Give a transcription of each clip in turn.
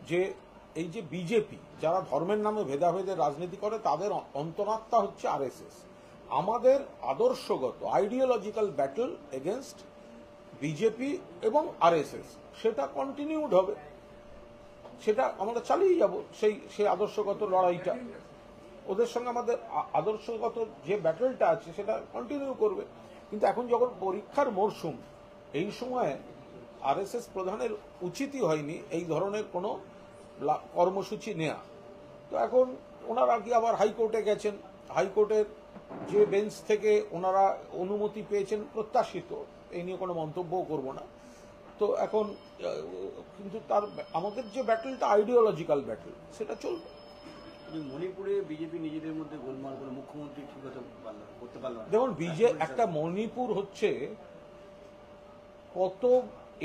যে এই যে বিজেপি যারা ধর্মের নামে ভেদাভেদের রাজনীতি করে তাদের অন্তরাত্মা হচ্ছে আরএসএস। আমাদের আদর্শগত আইডিওলজিক্যাল ব্যাটল এগেনস্ট বিজেপি এবং আরএসএস সেটা কন্টিনিউড হবে, সেটা আমরা চালিয়ে যাব। সেই আদর্শগত লড়াইটা ওদের সঙ্গে আমাদের আদর্শগত যে ব্যাটলটা আছে সেটা কন্টিনিউ করবে। কিন্তু এখন যখন পরীক্ষার মরশুম, এই সময়ে আরএসএস প্রধানের উচিতই হয়নি এই ধরনের কোনো কর্মসূচি নেওয়া। তো এখন ওনারা কি আবার হাইকোর্টে গেছেন, হাইকোর্টের যে বেঞ্চ থেকে ওনারা অনুমতি পেয়েছেন প্রত্যাশিত, এই নিয়ে কোনো মন্তব্যও করব না। তো এখন কিন্তু আমাদের যে ব্যাটলটা আইডিওলজিক্যাল ব্যাটল সেটা চলবে। মণিপুরে বিজেপি নিজেদের মধ্যে গোলমাল করে মুখ্যমন্ত্রী ঠিক করতে পারল না। দেখুন একটা মণিপুর হচ্ছে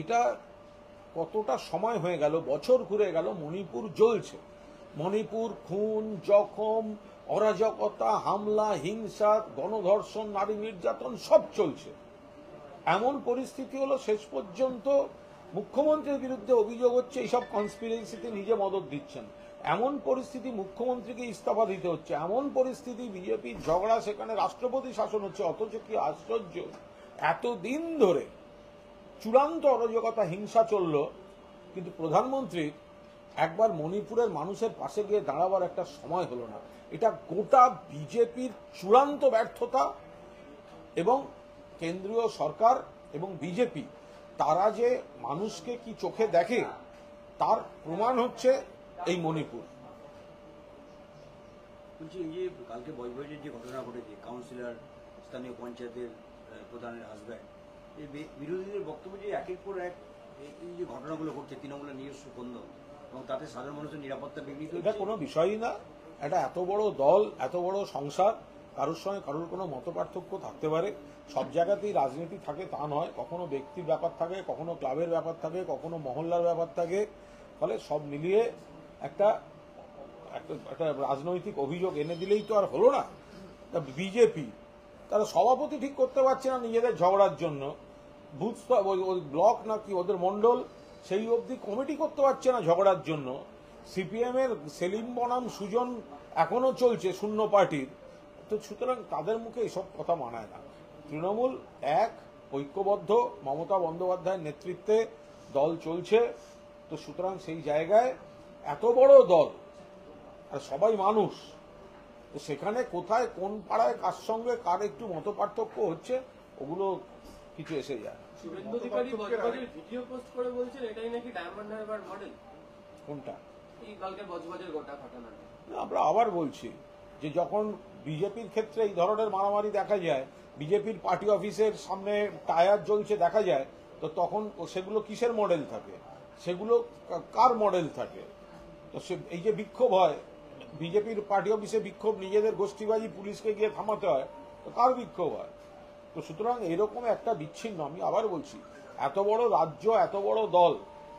এটা কতটা সময় হয়ে গেল, বছর ঘুরে গেল, মণিপুর জ্বলছে। মণিপুর খুন, জখম, অরাজকতা, হামলা, হিংসা, গণধর্ষণ, নারী নির্যাতন সব চলছে। এমন পরিস্থিতি হলো শেষ পর্যন্ত মুখ্যমন্ত্রীর বিরুদ্ধে অভিযোগ হচ্ছে এইসব কনস্পিরেসিতে নিজে মদত দিচ্ছেন। এমন পরিস্থিতি মুখ্যমন্ত্রীকে ইস্তফা দিতে হচ্ছে। এমন পরিস্থিতি বিজেপির ঝগড়া, সেখানে রাষ্ট্রপতি শাসন হচ্ছে। অথচ কি আশ্চর্য, এতদিন ধরে চূড়ান্ত অরাজকতা, হিংসা চলল, কিন্তু প্রধানমন্ত্রীর একবার মণিপুরের মানুষের পাশে গিয়ে দাঁড়াবার একটা সময় হলো না। এটা গোটা বিজেপির চূড়ান্ত ব্যর্থতা। এবং কেন্দ্রীয় সরকার এবং বিজেপি তারা যে মানুষকে কি চোখে দেখে তার প্রমাণ হচ্ছে এই মণিপুর। বলছি, এই যে কালকে বজবজের যে ঘটনা ঘটেছে, কাউন্সিলর স্থানীয় পঞ্চায়েতের প্রধানের হাজব্যান্ড, এই বিরোধীদের বক্তব্য যে একের পর এক এই যে ঘটনাগুলো ঘটছে তৃণমূলের নিজস্ব কন্দল, এবং তাতে সাধারণ মানুষের নিরাপত্তা বিঘ্নিত। এটা কোনো বিষয়ই না। এটা এত বড় দল, এত বড় সংসার, কারোর সঙ্গে কারোর কোনো মতপার্থক্য থাকতে পারে। সব জায়গাতেই রাজনীতি থাকে তা নয়, কখনো ব্যক্তির ব্যাপার থাকে, কখনো ক্লাবের ব্যাপার থাকে, কখনো মহল্লার ব্যাপার থাকে। ফলে সব মিলিয়ে একটা রাজনৈতিক অভিযোগ এনে দিলেই তো আর হলো না। বিজেপি তারা সভাপতি ঠিক করতে পারছে না নিজেদের ঝগড়ার জন্য, বুথ ব্লক নাকি ওদের মন্ডল সেই অবধি কমিটি করতে পারছে না ঝগড়ার জন্য। সিপিএম এর সেলিম বনাম সুজন এখনো চলছে শূন্য পার্টির। তো সুতরাং তাদের মুখে এসব কথা মানায় না। তৃণমূল এক ঐক্যবদ্ধ, মমতা বন্দ্যোপাধ্যায়ের নেতৃত্বে দল চলছে। তো সুতরাং সেই জায়গায় এত বড় দল আর সবাই মানুষ, তো সেখানে কোথায় কোন পাড়ায় কার সঙ্গে কার একটু মতপার্থক্য হচ্ছে ওগুলো কিছু এসে যায়। শুভেন্দু অধিকারী বজবজের ভিডিও পোস্ট করে বলছেন এটাই নাকি ডায়মন্ড হারবার মডেল। কোনটা? এই কালকে বজবজের গোটা ঘটনাটা। আমরা আবার বলছি যে যখন বিজেপির ক্ষেত্রে এই ধরনের মারামারি দেখা যায়, বিজেপির পার্টি অফিসের সামনে টায়ার জ্বলছে দেখা যায়, তো তখন সেগুলো কিসের মডেল থাকে, সেগুলো কার মডেল থাকে? তো এই যে বিক্ষোভ হয়, বিজেপির পার্টি অফিসে বিক্ষোভ, নিজেদের গোষ্ঠীবাজি, পুলিশকে গিয়ে থামাতে হয়, তো কার বিক্ষোভ হয়? তো সুতরাং এরকম একটা বিচ্ছিন্ন, আমি আবার বলছি, এত বড় রাজ্য, এত বড় দল,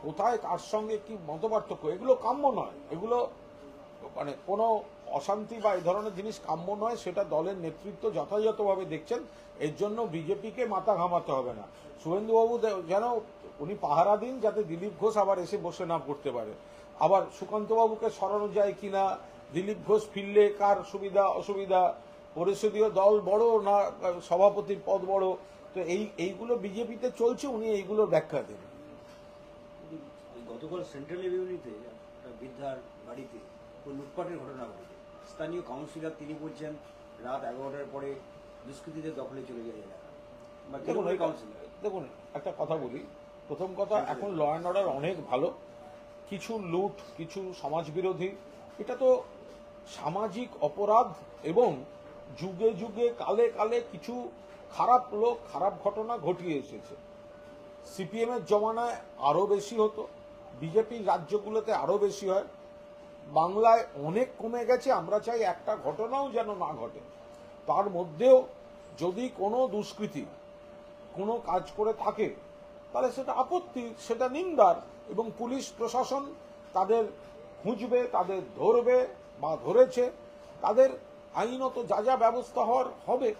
কোথায় কার সঙ্গে কি মতপার্থক্য, এগুলো কাম্য নয়। এগুলো মানে কোনো অশান্তি বা এই ধরনের জিনিস কাম্য নয়। সেটা দলের নেতৃত্ব যথাযথভাবে দেখছেন। এর জন্য বিজেপিকে মাথা ঘামাতে হবে না। শুভেন্দুবাবু যেন উনি পাহারা দিন যাতে দিলীপ ঘোষ আবার এসে বসে না পড়তে পারে। আবার সুকান্তবাবুকে সরানো যায় কিনা, দিলীপ ঘোষ ফিরলে কার সুবিধা অসুবিধা, পরিষদীয় দল বড় না সভাপতির পদ বড়, তো এইগুলো বিজেপিতে চলছে, উনি এইগুলোর ব্যাখ্যা দেন। গতকাল সেন্ট্রাল এভিনিউতে একটা বৃদ্ধার বাড়িতে লুটপাটের ঘটনা ঘটেছে। স্থানীয় কাউন্সিলর তিনি বলছেন রাত 11টার পরে দুষ্কৃতীদের দখলে চলে যায় এলাকা। দেখুন একটা কথা বলি, প্রথম কথা, এখন ল অ্যান্ড অর্ডার অনেক ভালো। কিছু লুট, কিছু সমাজবিরোধী, এটা তো সামাজিক অপরাধ, এবং যুগে যুগে কালে কালে কিছু খারাপ লোক খারাপ ঘটনা ঘটিয়ে এসেছে। সিপিএম এর জমানায় আরো বেশি হতো, বিজেপির রাজ্যগুলোতে আরো বেশি হয়, বাংলায় অনেক কমে গেছে। আমরা চাই একটা ঘটনাও যেন না ঘটে। তার মধ্যেও যদি কোনো দুষ্কৃতী কোনো কাজ করে থাকে তাহলে সেটা আপত্তি, সেটা নিন্দার, এবং পুলিশ প্রশাসন তাদের খুঁজবে, তাদের ধরবে বা ধরেছে, তাদের আইনত যা যা ব্যবস্থা হওয়ার হবে।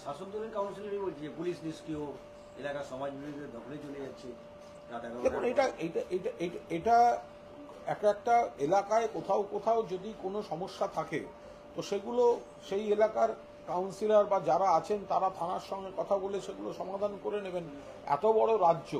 শাসক দলের কাউন্সিলরই বলছে পুলিশ নিষ্ক্রিয়, এলাকার সমাজ বিরোধীদের দখলে চলে যাচ্ছে। দেখুন এটা একটা এলাকায় কোথাও কোথাও যদি কোনো সমস্যা থাকে তো সেগুলো সেই এলাকার কাউন্সিলর বা যারা আছেন তারা থানার সঙ্গে কথা বলে সেগুলো সমাধান করে নেবেন। এত বড় রাজ্য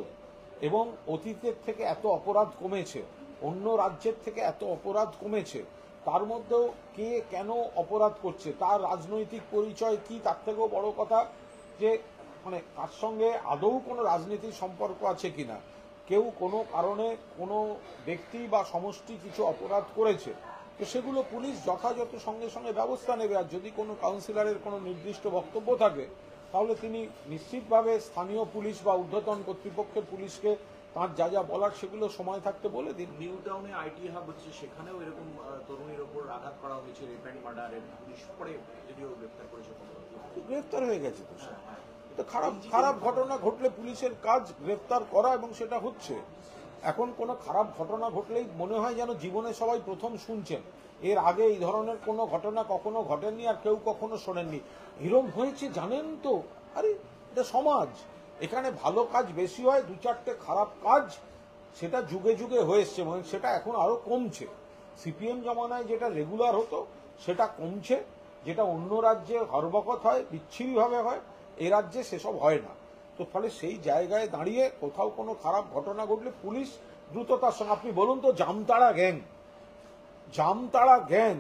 এবং অতীতের থেকে এত অপরাধ কমেছে, অন্য রাজ্যের থেকে এত অপরাধ কমেছে, তার মধ্যেও কে কেন অপরাধ করছে তার রাজনৈতিক পরিচয় কি, তার থেকেও বড় কথা যে মানে তার সঙ্গে আদৌ কোনো রাজনীতির সম্পর্ক আছে কিনা। কেউ কোনো কারণে কোনো ব্যক্তি বা সমষ্টি কিছু অপরাধ করেছে তো সেগুলো পুলিশ যথাযথ সঙ্গে সঙ্গে ব্যবস্থা নেবে। আর যদি কোনো কাউন্সিলরের কোনো নির্দিষ্ট বক্তব্য থাকে তাহলে তিনি নিশ্চিতভাবে স্থানীয় পুলিশ বা ঊর্ধ্বতন কর্তৃপক্ষের পুলিশকে তার যা যা বলার সেগুলো সময় থাকতে বলে দিন। নিউ টাউনে আইটি হাব হচ্ছে, সেখানেও এরকম তরুণীর ওপর আঘাত করা হয়েছে, রেপ অ্যান্ড মার্ডারের পুলিশ পরে যদিও গ্রেফতার করেছে। গ্রেফতার হয়ে গেছে তো স্যার, তো খারাপ খারাপ ঘটনা ঘটলে পুলিশের কাজ গ্রেফতার করা এবং সেটা হচ্ছে। এখন কোনো খারাপ ঘটনা ঘটলেই মনে হয় যেন জীবনে সবাই প্রথম শুনছেন, এর আগে এই ধরনের কোনো ঘটনা কখনো ঘটেনি আর কেউ কখনো শোনেননি। এরম হয়েছে জানেন তো, আরে এটা সমাজ, এখানে ভালো কাজ বেশি হয়, দু চারটে খারাপ কাজ সেটা যুগে যুগে হয়ে এসছে, মানে সেটা এখন আরো কমছে। সিপিএম জমানায় যেটা রেগুলার হতো সেটা কমছে, যেটা অন্য রাজ্যে হরবকত হয়, বিচ্ছিরিভাবে হয়, এ রাজ্যে সেসব হয় না। তো ফলে সেই জায়গায় দাঁড়িয়ে কোথাও কোনো খারাপ ঘটনা ঘটলে পুলিশ দ্রুততার সঙ্গে, আপনি বলুন তো জামতাড়া গ্যাং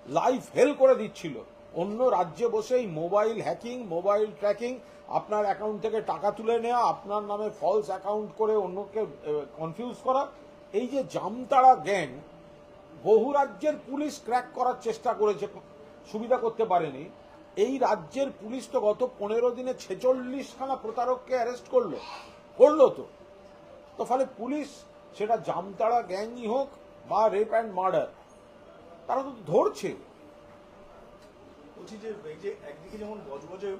লাইফ হেল করে দিচ্ছিল, অন্য রাজ্যে বসেই মোবাইল হ্যাকিং, মোবাইল ট্র্যাকিং, আপনার অ্যাকাউন্ট থেকে টাকা তুলে নেওয়া, আপনার নামে ফলস অ্যাকাউন্ট করে অন্যকে কনফিউজ করা, এই যে জামতাড়া গ্যাং বহু রাজ্যের পুলিশ ক্র্যাক করার চেষ্টা করেছে, সুবিধা করতে পারেনি। এই রাজ্যের পুলিশ তো গত 15 দিনে 46খানা প্রতারককে অ্যারেস্ট করলো তো ফলে পুলিশ সেটা জামতাড়া গ্যাংই হোক বা রেপ অ্যান্ড মার্ডার তারা তো ধরছে। বলছি যে এই যে একদিকে যেমন গজগজে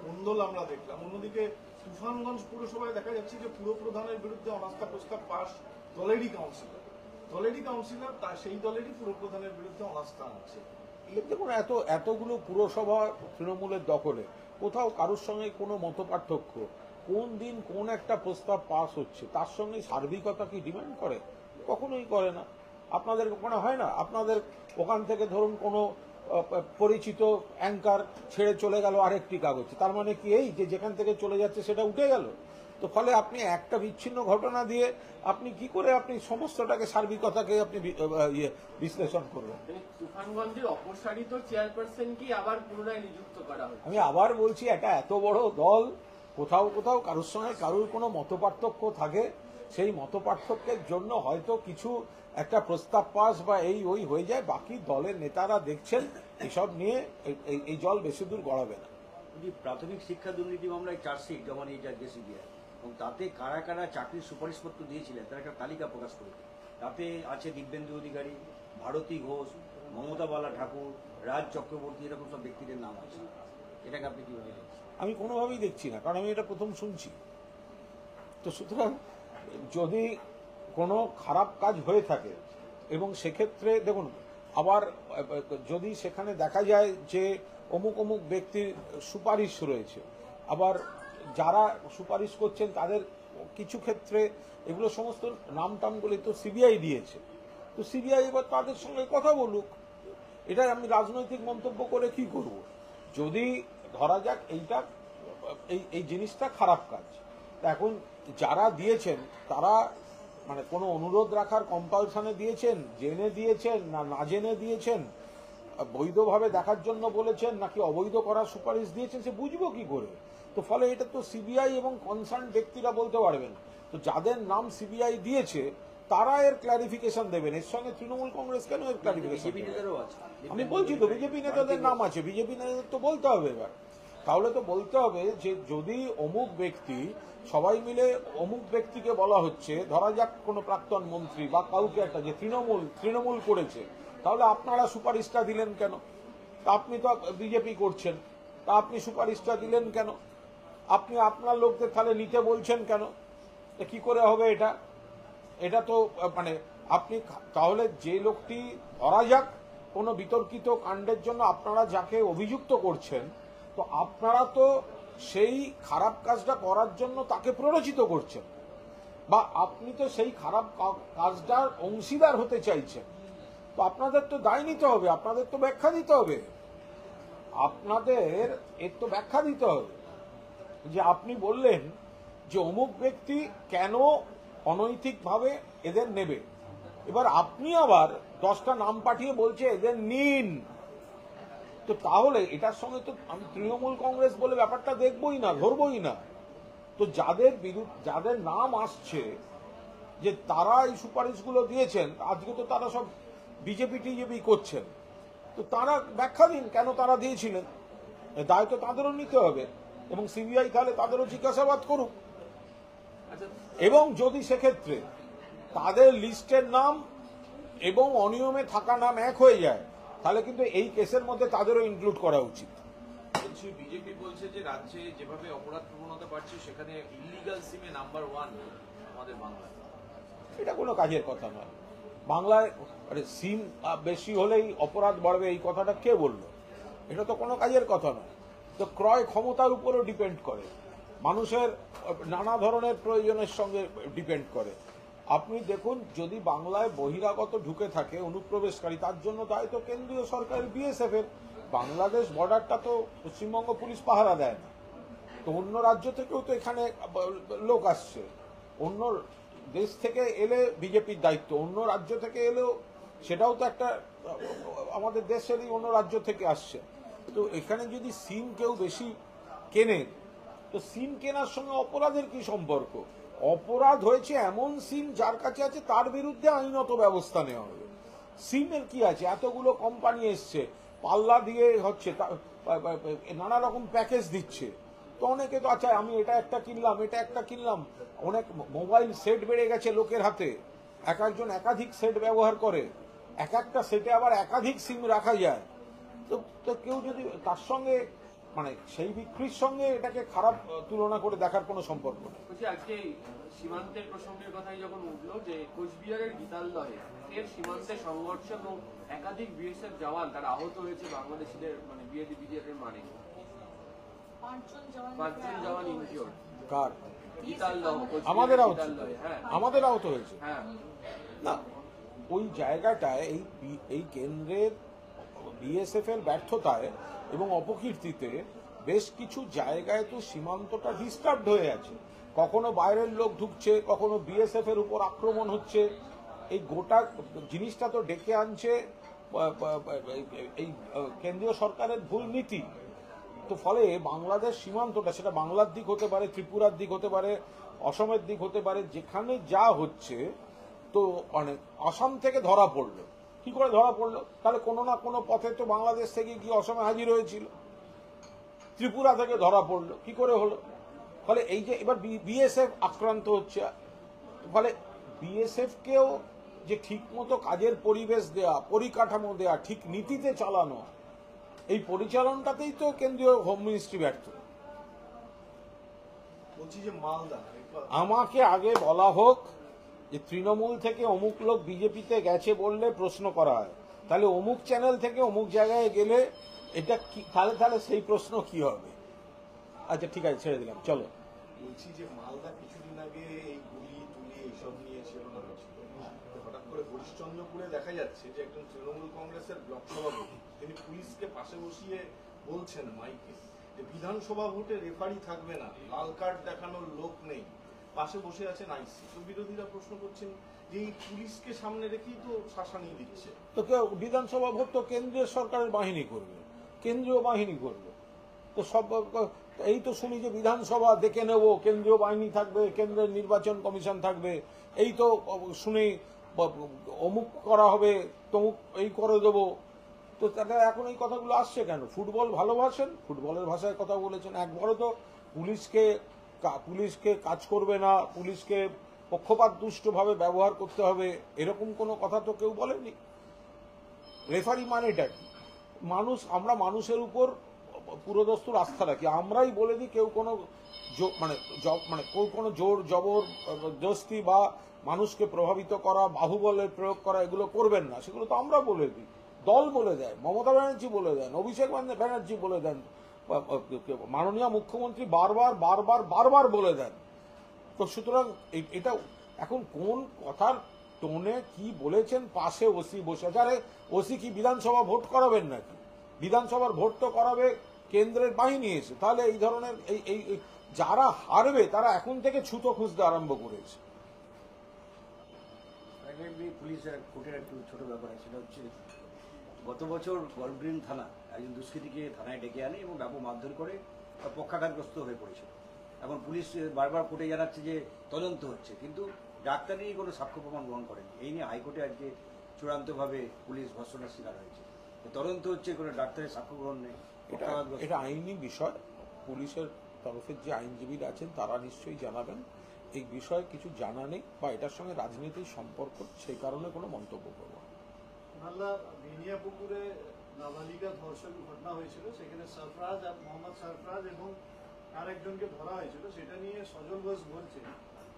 মন্ডল আমরা দেখলাম, অন্যদিকে তুফানগঞ্জ পুরসভায় দেখা যাচ্ছে যে পুর প্রধানের বিরুদ্ধে অনাস্থা প্রস্তাব পাশ দলেরই কাউন্সিলর তার সেই দলেরই পুর প্রধানের বিরুদ্ধে অনাস্থা আছে। দেখুন এতগুলো পুরসভা তৃণমূলের দখলে, কোথাও কারোর সঙ্গে কোনো মতপার্থক্য, কোন দিন কোন একটা প্রস্তাব পাস হচ্ছে তার সঙ্গে সার্বিকতা কি ডিমান্ড করে? কখনোই করে না। আপনাদের ওখানে হয় না, আপনাদের ওখান থেকে ধরুন কোনো পরিচিত অ্যাঙ্কার ছেড়ে চলে গেল আরেকটি কাগজে, তার মানে কি এই যে যেখান থেকে চলে যাচ্ছে সেটা উঠে গেল? তো ফলে আপনি একটা বিচ্ছিন্ন ঘটনা দিয়ে আপনি কি করে আপনি সমস্তটাকে সার্বিকতাকে আপনি বিশ্লেষণ করবেন? তুফানগঞ্জের অপসারিত চেয়ারপারসন কি আবার পুনরায় নিযুক্ত করা হবে? আমি আবার বলছি, এটা এত বড় দল, কোথাও কোথাও কারোর সঙ্গে কারোর কোনো মতপার্থক্য থাকে, সেই মতপার্থক্যের জন্য হয়তো কিছু একটা প্রস্তাব পাস বা এই ওই হয়ে যায়, বাকি দলের নেতারা দেখছেন এসব নিয়ে এই জল বেশি দূর গড়াবে না। প্রাথমিক শিক্ষা দুর্নীতি মামলায় চার্জশিট জমা নিয়ে যাচ্ছে সিবিআই, এবং তাতে কারা কারা চাকরির সুপারিশপত্র দিয়েছিলেন তার একটা তালিকা প্রকাশ করেছে। তাতে আছে দিব্যেন্দু অধিকারী, ভারতী ঘোষ, মমতা বালা ঠাকুর, রাজ চক্রবর্তী, এরকম সব ব্যক্তিদের নাম আছে। এটাকে আপনি কিভাবে দেখছেন? আমি কোনোভাবেই দেখছি না, কারণ আমি এটা প্রথম শুনছি। তো সুতরাং যদি কোনো খারাপ কাজ হয়ে থাকে এবং সেক্ষেত্রে দেখুন, আবার যদি সেখানে দেখা যায় যে অমুক অমুক ব্যক্তির সুপারিশ রয়েছে, আবার যারা সুপারিশ করছেন তাদের কিছু ক্ষেত্রে এগুলো সমস্ত নাম টামগুলি তো সিবিআই দিয়েছে, তো সিবিআই এবার তাদের সঙ্গে কথা বলুক। এটা আমি রাজনৈতিক মন্তব্য করে কি করব? যদি ধরা যাক এইটা এই জিনিসটা খারাপ কাজ, এখন যারা দিয়েছেন তারা মানে কোনো অনুরোধ রাখার কম্পালশনে দিয়েছেন, জেনে দিয়েছেন না জেনে দিয়েছেন, বৈধভাবে দেখার জন্য বলেছেন নাকি অবৈধ করার সুপারিশ দিয়েছেন, সে বুঝবো কি করে? তো ফলে এটা তো সিবিআই এবং কনসার্ন ব্যক্তিরা বলতে পারবেন। তো যাদের নাম সিবিআই দিয়েছে তারা এর ক্লারিফিকেশন দেবেন, এর সঙ্গে তৃণমূল কংগ্রেস কেন এর ক্লারিফিকেশন? আমি বলছি তো বিজেপি নেতাদের নাম আছে, বিজেপি নেতাদের তো বলতে হবে। এবার তাহলে তো বলতে হবে যে যদি অমুক ব্যক্তি, সবাই মিলে অমুক ব্যক্তিকে বলা হচ্ছে, ধরা যাক কোনো প্রাক্তন মন্ত্রী বা কাউকে একটা, যে তৃণমূল করেছে, তাহলে আপনারা সুপারিশটা দিলেন কেন? তা আপনি তো বিজেপি করছেন, তা আপনি সুপারিশটা দিলেন কেন? আপনি আপনার লোকদের তাহলে নিতে বলছেন কেন? কি করে হবে এটা? এটা তো মানে আপনি তাহলে যে লোকটি, ধরা যাক কোনো বিতর্কিত কাণ্ডের জন্য আপনারা যাকে অভিযুক্ত করছেন, তো আপনারা তো সেই খারাপ কাজটা করার জন্য তাকে প্ররোচিত করছেন। বা আপনি তো সেই খারাপ কাজটার অংশীদার হতে চাইছেন, তো আপনাদের তো দায় নিতে হবে, আপনাদের তো ব্যাখ্যা দিতে হবে, আপনাদের এর তো ব্যাখ্যা দিতে হবে যে আপনি বললেন যে অমুক ব্যক্তি কেন অনৈতিকভাবে এদের নেবে, এবার আপনি আবার 10টা নাম পাঠিয়ে বলছে এদের নিন। তো তাহলে এটার সঙ্গে তো আমি তৃণমূল কংগ্রেস বলে ব্যাপারটা দেখবই না, ধরবই না। তো যাদের নাম আসছে যে তারা এই সুপারিশগুলো দিয়েছেন, আজকে তো তারা সব বিজেপি টিজেপি করছেন, তো তারা ব্যাখ্যা দিন কেন তারা দিয়েছিলেন, দায় তো তাদেরও নিতে হবে, এবং সিবিআই তাহলে তাদেরও জিজ্ঞাসাবাদ করুক। এবং যদি সেক্ষেত্রে তাদের লিস্টের নাম এবং অনিয়মে থাকা নাম এক হয়ে যায়, তাহলে কিন্তু এই কেসের মধ্যে তাদেরও ইনক্লুড করা উচিত। বলছি বিজেপি বলছে যে রাজ্যে যেভাবে অপরাধ প্রবণতা বাড়ছে সেখানে ইলিগাল সিমে নাম্বার 1 আমাদের বাংলায়। এটা কোনো কাজের কথা নয়। বাংলায় সিম বেশি হলেই অপরাধ বাড়বে, এই কথাটা কে বললো? এটা তো কোনো কাজের কথা নয়। তো ক্রয় ক্ষমতার উপরও ডিপেন্ড করে, মানুষের নানা ধরনের প্রয়োজনের সঙ্গে ডিপেন্ড করে। আপনি দেখুন, যদি বাংলায় বহিরাগত ঢুকে থাকে অনুপ্রবেশকারী, তার জন্য দায় তো কেন্দ্রীয় সরকারের, বিএসএফ এর। বাংলাদেশ বর্ডারটা তো পশ্চিমবঙ্গ পুলিশ পাহারা দেয় না, তো অন্য রাজ্য থেকেও তো এখানে লোক আসছে, অন্য দেশ থেকে এলে বিজেপির দায়িত্ব, অন্য রাজ্য থেকে এলেও সেটাও তো একটা আমাদের দেশেরই অন্য রাজ্য থেকে আসছে। তো এখানে যদি সিম কেউ বেশি কেনে, তো সিম কেনার সঙ্গে অপরাধের কি সম্পর্ক? অপরাধ হয়েছে এমন সিম যার কাছে আছে তার বিরুদ্ধে আইনত ব্যবস্থা নেওয়া হবে। সিমের কি আছে? এতগুলো কোম্পানি এসছে, পাল্লা দিয়ে হচ্ছে, নানা রকম প্যাকেজ দিচ্ছে, তো অনেকে তো আচ্ছা আমি এটা একটা কিনলাম, এটা একটা কিনলাম। অনেক মোবাইল সেট বেড়ে গেছে লোকের হাতে, এক একজন একাধিক সেট ব্যবহার করে, এক একটা সেটে আবার একাধিক সিম রাখা যায়। তো কেউ যদি তার সঙ্গে মানে সেই বিক্রির সঙ্গে এটাকে খারাপ তুলনা করে দেখার কোনো সম্পর্ক নেই। বলছি আজকে সীমান্তের প্রসঙ্গের কথাই যখন উঠলো, যে কোচবিহারের গীতালদহে এর সীমান্তে সংঘর্ষ এবং একাধিক বিএসএফ জওয়ান তারা আহত হয়েছে, বাংলাদেশিদের মানে বিজেপি মানে 5জন জওয়ান ইনজিওর্ড। কার? গীতালদহ, আমাদের আহত, হ্যাঁ আমাদের আহত হয়েছে। হ্যাঁ, না, ওই জায়গাটায় এই কেন্দ্রের বিএসএফ এর ব্যর্থতায় এবং অপকীর্তিতে বেশ কিছু জায়গায় তো সীমান্তটা ডিস্টার্বড হয়ে আছে, কখনো বাইরের লোক ঢুকছে, কখনো বিএসএফ এর উপর আক্রমণ হচ্ছে। এই গোটা জিনিসটা তো ডেকে আনছে এই কেন্দ্রীয় সরকারের ভুল নীতি। তো ফলে বাংলাদেশ সীমান্তটা, সেটা বাংলার দিক হতে পারে, ত্রিপুরার দিক হতে পারে, অসমের দিক হতে পারে, যেখানে যা হচ্ছে, তো মানে আসাম থেকে ধরা পড়লো, কি করে ধরা পড়লো? তাহলে কোনো না কোনো পথে তো বাংলাদেশ থেকে গিয়ে অসমে হাজির হয়েছিল, ত্রিপুরা থেকে ধরা পড়লো, কি করে হলো? ফলে এই যে এবার বিএসএফ আক্রান্ত হচ্ছে, ফলে বিএসএফ কেও যে ঠিক মতো কাজের পরিবেশ দেয়া, পরিকাঠামো দেয়া, ঠিক নীতিতে চালানো, এই পরিচালনটাতেই তো কেন্দ্রীয় হোম মিনিস্ট্রি ব্যর্থ। বলছি যে মালদা আমাকে আগে বলা হোক যে তৃণমূল থেকে অমুক লোক বিজেপিতে গেছে বললে প্রশ্ন করা হয়, তাহলে অমুক চ্যানেল থেকে অমুক জায়গায় গেলে এটা কি, তাহলে সেই প্রশ্ন কি হবে? আচ্ছা ঠিক আছে, ছেড়ে দিলাম, চলো। বলছি যে মালদা কিছুদিন আগে এই গুলি তুলি এইসব নিয়ে ছিল না, হঠাৎ করে হরিশ্চন্দ্রপুরে দেখা যাচ্ছে যে একজন তৃণমূল কংগ্রেসের ব্লক সভাপতি তিনি পুলিশকে পাশে বসিয়ে বলছেন মাইকে যে বিধানসভা ভোটে রেফারি থাকবে না, লাল কার্ড দেখানোর লোক নেই, পাশে বসে আছেন আইসি। তো বিরোধীরা প্রশ্ন করছেন যে এই পুলিশকে সামনে রেখেই তো শাসানি দিচ্ছে। তো কেউ বিধানসভা ভোট তো কেন্দ্রীয় সরকারের বাহিনী করবে, কেন্দ্রীয় বাহিনী করবে। তো সব এই তো শুনি যে বিধানসভা দেখে নেব, কেন্দ্রীয় বাহিনী থাকবে, কেন্দ্রের নির্বাচন কমিশন থাকবে, এই তো শুনি অমুক করা হবে, তমুক এই করে দেবো। তো তারা এখন এই কথাগুলো আসছে কেন? ফুটবল ভালোবাসেন, ফুটবলের ভাষায় কথা বলেছেন। একবারও তো পুলিশকে কাজ করবে না, পুলিশকে পক্ষপাত দুষ্টভাবে ব্যবহার করতে হবে, এরকম কোনো কথা তো কেউ বলেনি। রেফারি মানেটা কি? আমরা মানুষের উপর পুরোদস্তুর আস্থা রাখি, আমরাই বলে দিই কেউ কোনো কেউ কোনো জোর জবরদস্তি বা মানুষকে প্রভাবিত করা, বাহুবলের প্রয়োগ করা, এগুলো করবেন না, সেগুলো তো আমরা বলে দিই, দল বলে দেয়, মমতা ব্যানার্জি বলে দেন, অভিষেক ব্যানার্জি বলে দেন, মাননীয় মুখ্যমন্ত্রী বারবার বলে দেন। তো সুতরাং এটা এখন কোন কথার টোনে কি বলেছেন, পাশে ওসি বসে আছে। আরে ওসি কি বিধানসভা ভোট করাবেন নাকি? বিধানসভার ভোট তো করাবে কেন্দ্রের বাহিনী এসে। তাহলে এই ধরনের এই যারা হারবে তারা এখন থেকে ছুতো খুঁজতে আরম্ভ করেছে। পুলিশের কোর্টের একটু ছোট ব্যাপার আছে, সেটা হচ্ছে গত বছর গলগ্রিন থানা একজন দুষ্কৃতীকে থানায় ডেকে আনে এবং ব্যাপক মারধর করে পক্ষাঘাতগ্রস্ত হয়ে পড়েছিল। এখন পুলিশ বারবার কোর্টে জানাচ্ছে যে তদন্ত হচ্ছে, কিন্তু ডাক্তারি কোনো সাক্ষ্য প্রমাণ গ্রহণ করেনি। এই নিয়ে হাইকোর্টে আজকে চূড়ান্তভাবে পুলিশ ধর্ষণের শিকার হয়েছে। তদন্ত হচ্ছে, কোনো ডাক্তারের সাক্ষ্য গ্রহণ নেই। এটা আইনি বিষয়। পুলিশের তরফের যে আইনজীবীরা আছেন তারা নিশ্চয়ই জানাবেন। এই বিষয়ে কিছু জানা নেই বা এটার সঙ্গে রাজনীতির সম্পর্ক, সেই কারণে কোনো মন্তব্য করব না। মালদা বেনিয়াপুকুরে নাবালিকা ধর্ষণ ঘটনা হয়েছিল, সেখানে মোহাম্মদ সরফরাজ এবং আরেকজনকে ধরা হয়েছিল। সেটা নিয়ে সজল ঘোষ বলছেন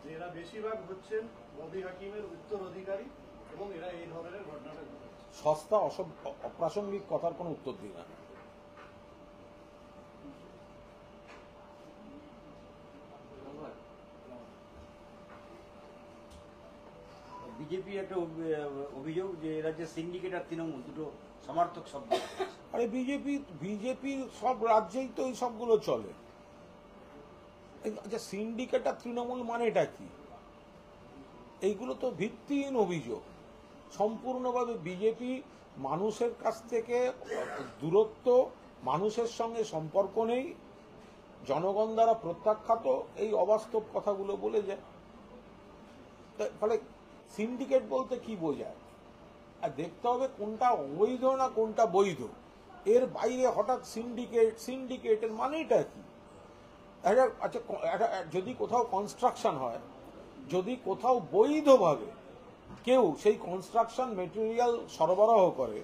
যে এরা বেশিরভাগ হচ্ছেন ববি হাকিমের উত্তরাধিকারী এবং এরা এই ধরনের ঘটনাটা ঘটেছে। সস্তা অপ্রাসঙ্গিক কথার কোনো উত্তর দিই না। বিজেপি একটা অভিযোগ যে এরা যে সিন্ডিকেট আর তৃণমূল দুটো সমার্থক শব্দ। আরে বিজেপি সব রাজ্যেই তো এই সবগুলো চলে। আচ্ছা, সিন্ডিকেট আর তৃণমূল মানেটা কি? এইগুলো তো ভিত্তিহীন অভিযোগ। সম্পূর্ণভাবে বিজেপি মানুষের কাছ থেকে দূরত্ব, মানুষের সঙ্গে সম্পর্ক নেই, জনগণ দ্বারা প্রত্যাখ্যাত, এই অবাস্তব কথাগুলো বলে যায়। ফলে সিন্ডিকেট বলতে কি বোঝায়? আর দেখতে হবে কোনটা অবৈধ না কোনটা বৈধ। এর বাইরে হঠাৎ সিন্ডিকেটের মানেটা কি? আচ্ছা, যদি কোথাও কনস্ট্রাকশন হয়, যদি কোথাও বৈধভাবে কেউ সেই কনস্ট্রাকশন মেটেরিয়াল সরবরাহ করে,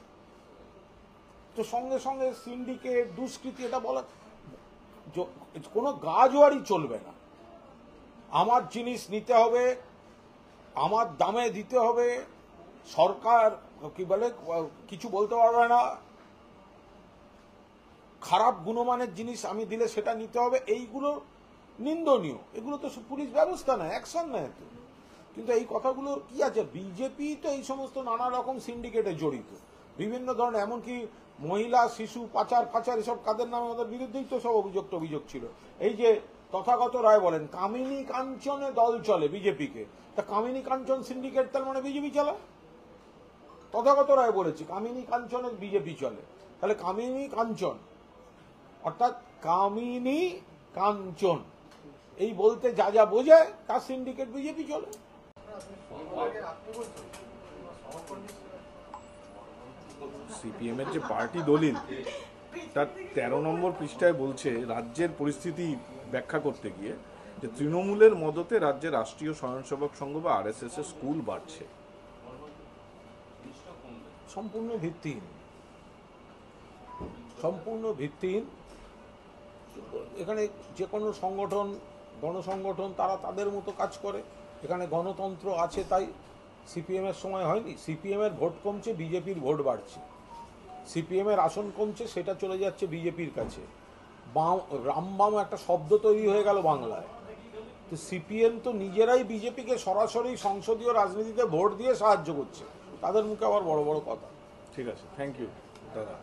তো সঙ্গে সঙ্গে সিন্ডিকেট, দুষ্কৃতি এটা বলা, কোনো গাজোয়ারি চলবে না। আমার জিনিস নিতে হবে, আমার দামে দিতে হবে, সরকার কি বলে কিছু বলতে পারবে না, খারাপ গুণমানের জিনিস আমি দিলে সেটা নিতে হবে, এইগুলো নিন্দনীয়। এগুলো তো পুলিশ ব্যবস্থা নেয়, অ্যাকশন নেয় তো। কিন্তু এই কথাগুলো কি আছে? বিজেপি তো এই সমস্ত নানা রকম সিন্ডিকেটে জড়িত, বিভিন্ন ধরনের, এমনকি মহিলা শিশু পাচার এসব কাদের নামে ওদের বিরুদ্ধেই তো সব অভিযোগ ছিল। এই যে তথাগত রায় বলেন কামিনী কাঞ্চনে দল চলে বিজেপিকে, তা কামিনী কাঞ্চন সিন্ডিকেট তার মানে বিজেপি চালায়? তথাগত রায় বলেছে কামিনী কাঞ্চনে বিজেপি চলে, তাহলে কামিনী কাঞ্চন অর্থাৎ কামিনী কাঞ্চন এই বলতে যা যা বোঝায় তার সিন্ডিকেট বিজেপি চলে। সিপিএম এর যে পার্টি দলিল তার 13 নম্বর পৃষ্ঠায় বলছে রাজ্যের পরিস্থিতি ব্যাখ্যা করতে গিয়ে যে তৃণমূলের মদতে রাজ্যে রাষ্ট্রীয় স্বয়ংসেবক সংঘ বা আরএসএস এর স্কুল বাড়ছে। সম্পূর্ণ ভিত্তিহীন। এখানে যে কোনো সংগঠন, গণসংগঠন, তারা তাদের মতো কাজ করে। এখানে গণতন্ত্র আছে, তাই সিপিএম এর সময় হয়নি। সিপিএম এর ভোট কমছে, বিজেপির ভোট বাড়ছে। সিপিএম এর আসন কমছে, সেটা চলে যাচ্ছে বিজেপির কাছে। রামবাম একটা শব্দ তৈরি হয়ে গেল বাংলায়। তো সিপিএম তো নিজেরাই বিজেপিকে সরাসরি সংসদীয় রাজনীতিতে ভোট দিয়ে সাহায্য করছে, তাদের মুখে আবার বড় বড় কথা। ঠিক আছে, থ্যাংক ইউ দাদা।